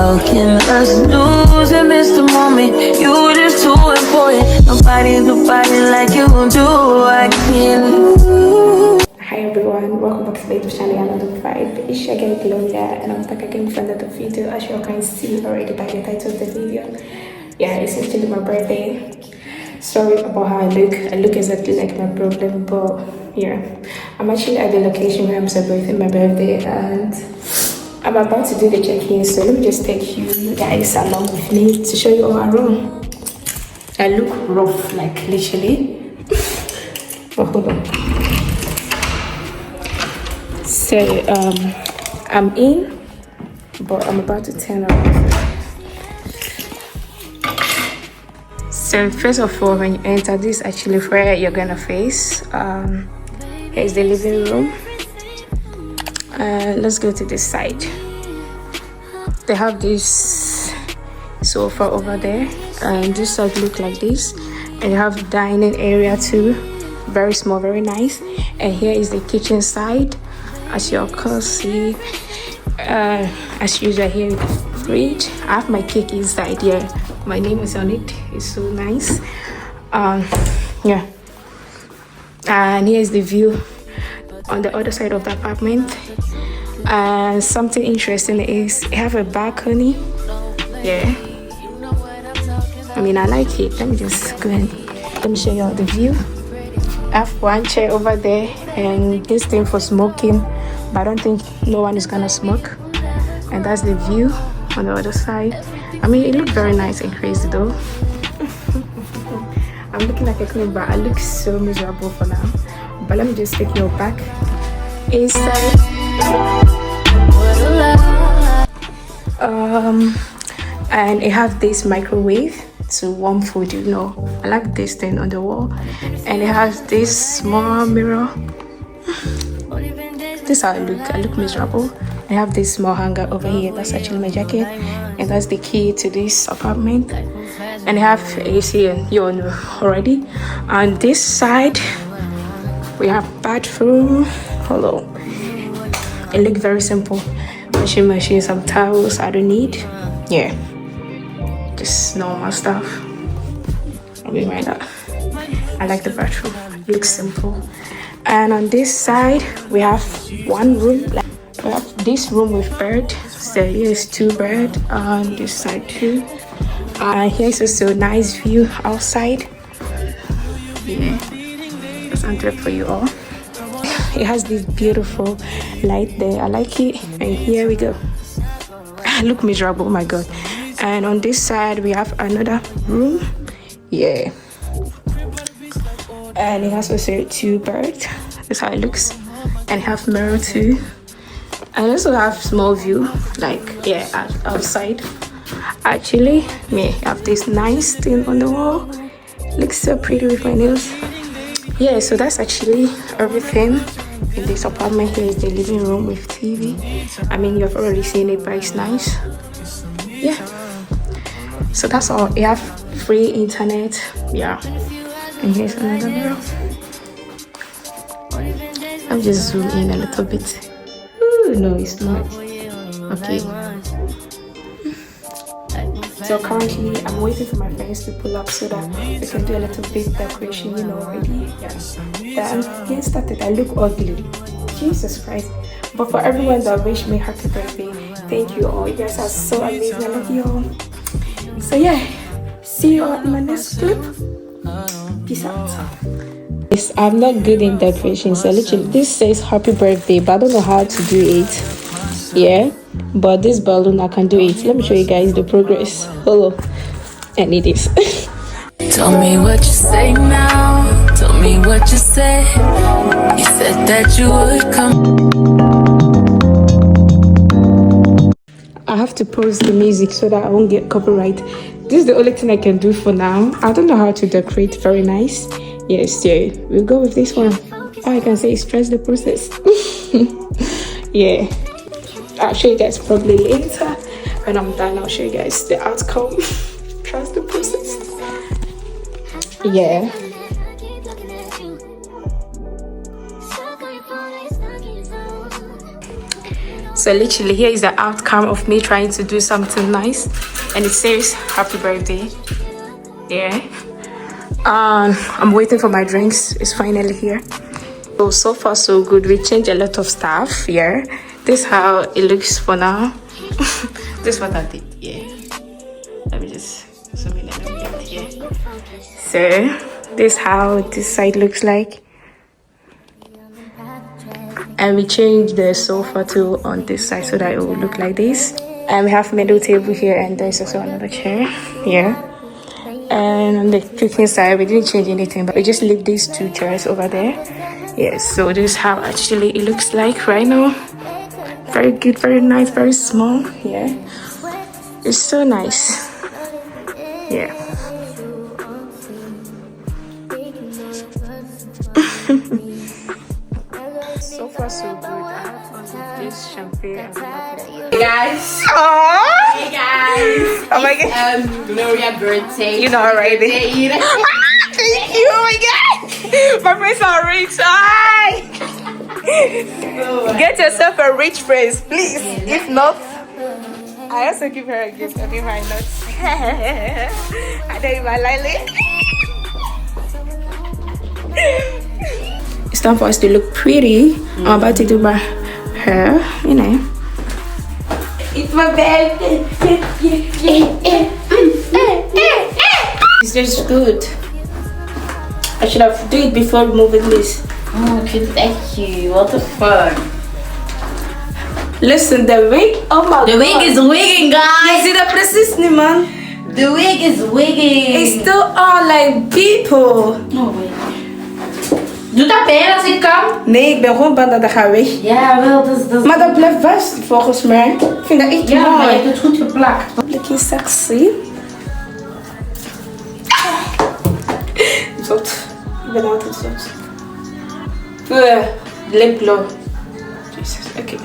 How can us lose and miss the moment? You just too important. Nobody do body like you do. I can't. Hi everyone, welcome back to the YouTube channel. Another vibe. It's your girl Gloria, and I'm back again for another video. As you can see already by the title of the video, yeah, it's actually my birthday. Sorry about how I look exactly like my problem, but yeah, I'm actually at the location where I'm celebrating my birthday, and I'm about to do the check-in. So let me just take you guys along with me to show you all around. I look rough, like literally, but hold on. So I'm in, but I'm about to turn around. So first of all, when you enter, this is actually where you're gonna face. Here's the living room. Let's go to this side. They have this sofa over there, and this side look like this. And you have dining area too, very small, very nice. And here is the kitchen side. As you can see, as usual, here is the fridge. I have my cake inside here. My name is on it. It's so nice. Yeah. And here's the view on the other side of the apartment. And something interesting is I have a balcony. Yeah. I mean, I like it. Let me just go and let me show you all the view. I have one chair over there and this thing for smoking, but I don't think no one is gonna smoke. And that's the view on the other side. I mean, it looked very nice and crazy though. I'm looking like a queen, but I look so miserable for now. But let me just take you back inside. And it have this microwave to warm food, you know. I like this thing on the wall, and it has this small mirror. This is how I look miserable. I have this small hanger over here. That's actually my jacket, and that's the key to this apartment. And I have AC, and you all know already. On this side we have bathroom. Hello. It looks very simple. Washing machine, some towels I don't need. Yeah, just normal stuff. I mean, right now I like the bathroom. It looks simple. And on this side we have one room. We have this room with bed. So here's two bed on this side too. And here's also a nice view outside. Yeah, that's on top for you all. It has this beautiful light there. I like it. And here we go. I look miserable, oh my god. And on this side we have another room. Yeah, and it has also two birds. That's how it looks. And have mirror too. And also have small view, like yeah, outside. Actually, me have this nice thing on the wall. Looks so pretty with my nails. Yeah, so that's actually everything in this apartment. Here is the living room with TV. I mean, you've already seen it, but it's nice. Yeah, so that's all. You have free internet. Yeah, and here's another mirror. I'll just zoom in a little bit. Ooh, no, it's not. Okay. So currently I'm waiting for my friends to pull up so that we can do a little bit decoration, you know, already. Yeah. I'm getting started. I look ugly. Jesus Christ. But for everyone that wished me happy birthday, thank you all. You guys are so amazing. I love you all. So yeah, see you all in my next clip. Peace out. Yes, I'm not good in decoration, so literally this says happy birthday, but I don't know how to do it. Yeah, but this balloon I can do it. Let me show you guys the progress. Hello, and it is. Tell me what you say now. Tell me what you said. You said that you would come. I have to pause the music so that I won't get copyright. This is the only thing I can do for now. I don't know how to decorate very nice. Yes, yeah, we'll go with this one. All I can say is trust the process. Yeah, I'll show you guys probably later when I'm done. I'll show you guys the outcome. Trust the process. Yeah. So literally here is the outcome of me trying to do something nice, and it says happy birthday. Yeah. I'm waiting for my drinks. It's finally here. So far so good. We changed a lot of stuff. Yeah, this is how it looks for now. This is what I did. Yeah, let me just zoom in a little bit here. So this is how this side looks like, and we changed the sofa too on this side so that it will look like this. And we have middle table here, and there's also another chair here. And on the cooking side, we didn't change anything, but we just leave these two chairs over there. Yes, so this is how actually it looks like right now. Very good, very nice, very small. Yeah, it's so nice. Yeah. So far so good. I have on this champagne and Hey guys. Aww. Hey guys. Oh my god. Gloria birthday. You know already. Thank you. Oh my god. My friends are rich. Hi. Get yourself a rich friend, please. If not, I also give her a gift. I give her a nut. I don't even like it. It's time for us to look pretty. I'm about to do my hair, you know. It's my birthday. It's just good. I should have done it before moving this. Oh, thank you. What the fuck? Listen, the wig. Oh my god. The wig is wigging, guys. Is it a precisely, man? The wig is wigging. It's still all like people. No way. Doet dat pijn als ik kan? Nee, ik ben gewoon bang dat dat gaat weg. Ja, wel, dat is... Maar dat blijft vast volgens mij. Ik vind dat echt Ja, maar je mooi. hebt het goed geplakt. Looking sexy. Zot. Ik ben altijd zot. Lip glow. Jesus, oké.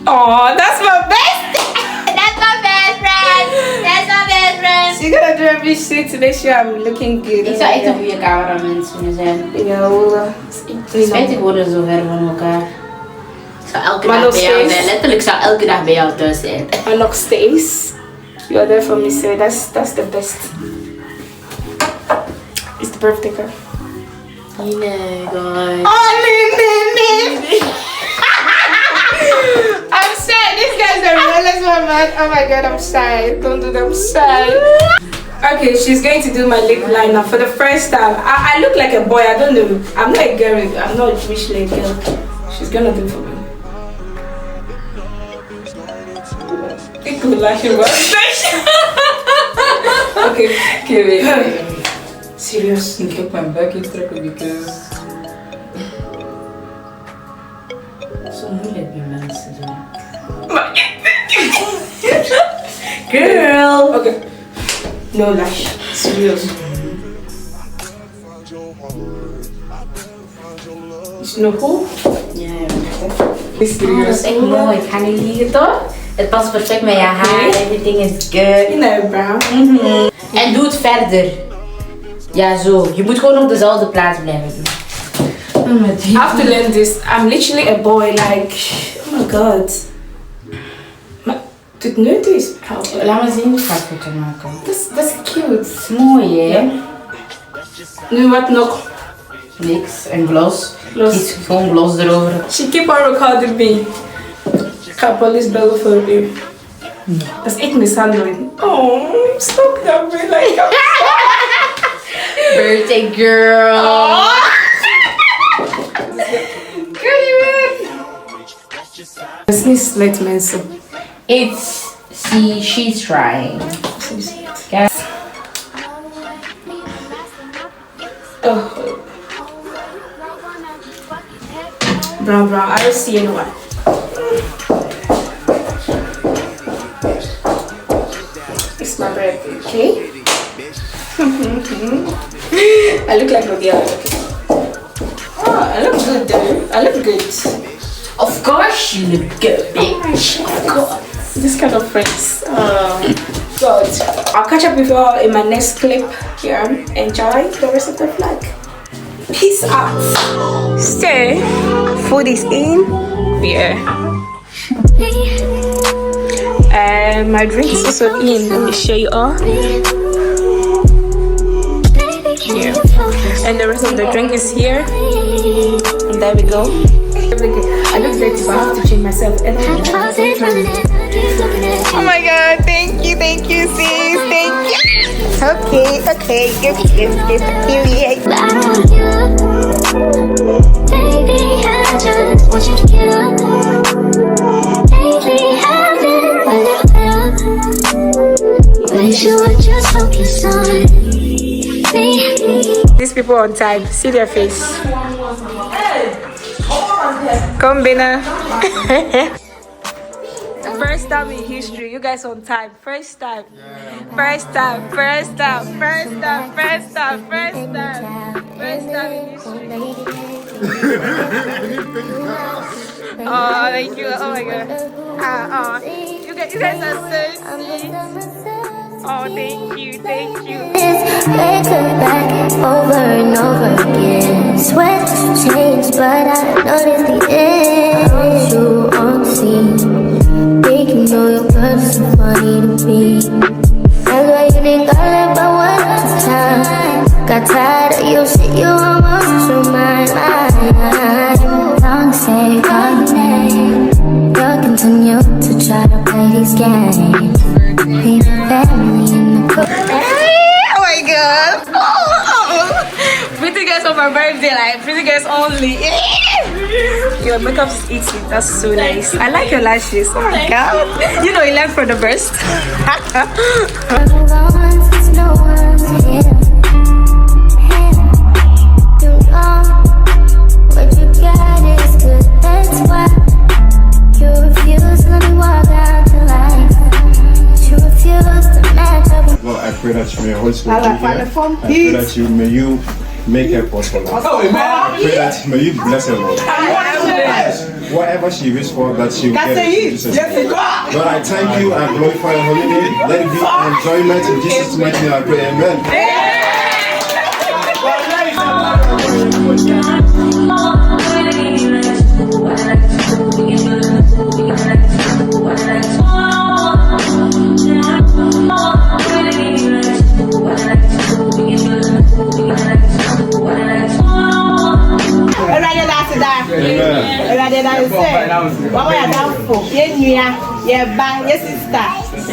Oh, that's my best! That's my best friend. That's my best friend. She's gonna do every shit to make sure I'm looking good. Ik zou echt een goede cameramens kunnen zijn. Ja, Spijtig worden zo ver van elkaar. Ik zou elke Maar dag nog bij jou steeds- zijn. Letterlijk zou elke dag bij jou thuis zijn. And nog steeds, you are there for me, so that's the best. It's the birthday girl. Nee, guys. Oh, nee. I'm sad. This guy's the realest one, man. Oh my god, I'm sad. Don't do that. I'm sad. Okay, she's going to do my lip liner for the first time. I look like a boy. I don't know. I'm not a girl. I'm not a Jewish lady girl. She's gonna do it for me. Ik wil lachen, man. Okay, wait. serious. Ik heb mijn buik intrekken because... Zo moeilijk bij mensen doen. Girl. Okay. No lash. Serious. Is nog goed? Ja, Is oh, dat serieus. is echt mooi. Ik ga niet liegen toch? Het past perfect met je haar. Everything is good. You know, brown. En doe het verder. Ja, zo. Je moet gewoon op dezelfde plaats blijven doen. I have to learn this. I'm literally a boy. Like, oh my god. Maar dit nut is. Laat me zien. Ik ga foto maken. Dat is cute. Dat is mooi, hè? Ja. Nu wat nog? Niks. En gloss. Gloss. Kies gewoon gloss erover. She keep on recording me. Ik ga police bellen voor u. Dat is echt mishandeling. Oh, stop that way. Like, Birthday girl. Het is niet slecht, mensen. She's trying. Ja. Oh. Brown. I don't see anyone. It's my birthday, okay? I look like Gloria. Oh, I look good though. I look good. Of course you look good, bitch. Of course. This kind of friends. God. I'll catch up with you all in my next clip here. Enjoy the rest of the vlog. Peace out. Stay. Food is in. Yeah. And my drink is also in. Let me show you all. Yeah. And the rest of the drink is here. And there we go. I look dirty, but I have to change myself. Oh my god, thank you, sis, thank you. Okay, give you. Baby, I just want you to get up. Lately, I've been wish you would just focus on me. These people on time, see their face. Come, Bina. First time in history, you guys on time. First time in history. Oh, thank you. Oh my god. You guys are so sweet. Oh, thank you. They come back over and over again. Sweat change, but I noticed the end. You on scene, make you know your person funny to me. That's why you didn't got it but one time. Got tired of your shit, you almost threw my mind. Don't say your name. You'll continue to try to play these games. Leave your family in the cook. Oh my god. Pretty girls on my birthday, like pretty girls only. Your makeup is eating. That's so nice. I like your lashes. Oh my god. You know, you learned from the best. No one's here. What you got is good, that's why you refuse to let me walk out your life. You refuse to match up. Lord, I pray that you may Holy Spirit be here. I pray that you make her possible. I pray that may you bless her, Lord. Whatever she wishes for, that she will get it. Jesus. Lord, I thank you and glorify your holy name. Let it be enjoyment in Jesus' mighty name. I pray, amen.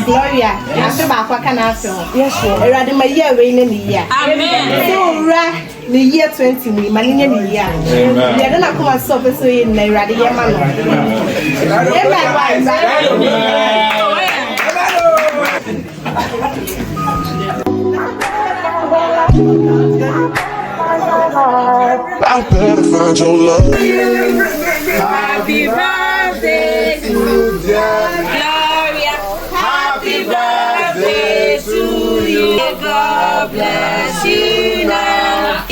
Gloria, yes, my year in the year. Amen. The year 20, my year. They're gonna come and stop us in the radical man. I better find your love. Happy birthday to Gloria. Happy birthday to you. God bless you now.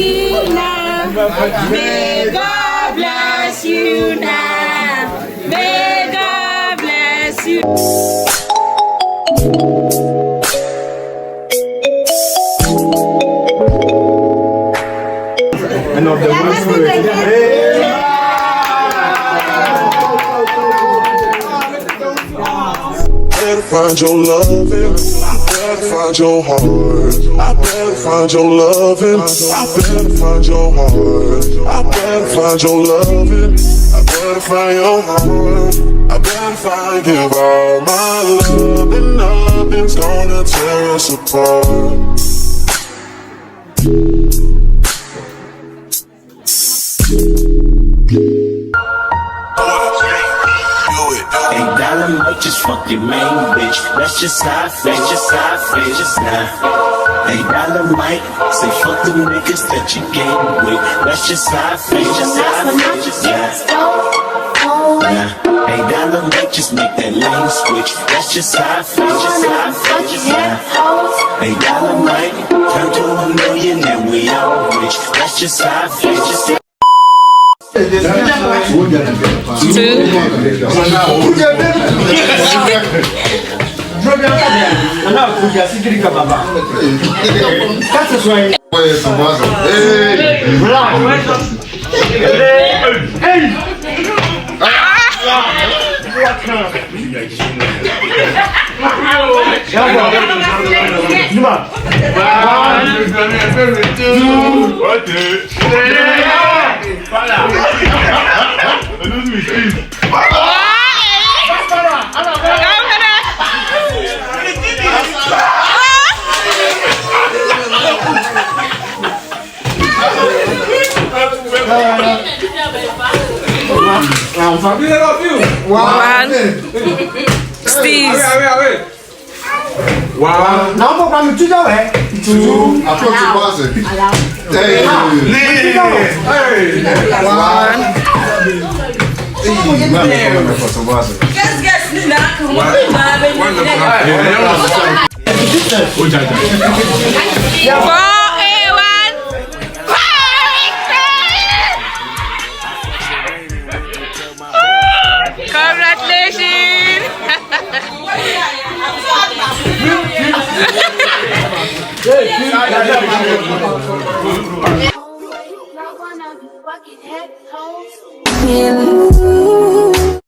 May God bless you now. May God bless you. And of the Holy Spirit. Better find your loving. Better find your heart. I better find your loving. I better find your heart. I better find your loving. I better find your heart. I better find, give all my love, and nothing's gonna tear us apart. Hey, dollar might just fuck your main bitch. That's just how I feel, just now. Hey, dollar might say fuck the niggas that you came with. That's just how I feel, just now. Hey, dollar might just make that lane switch. That's just how I feel, just now. Hey, dollar might turn to $1 million and we all rich. That's just how I feel, just now. Two. Steve. Wow. Now I'm going to go. Two. I put your buzzer. Hey. Yeah.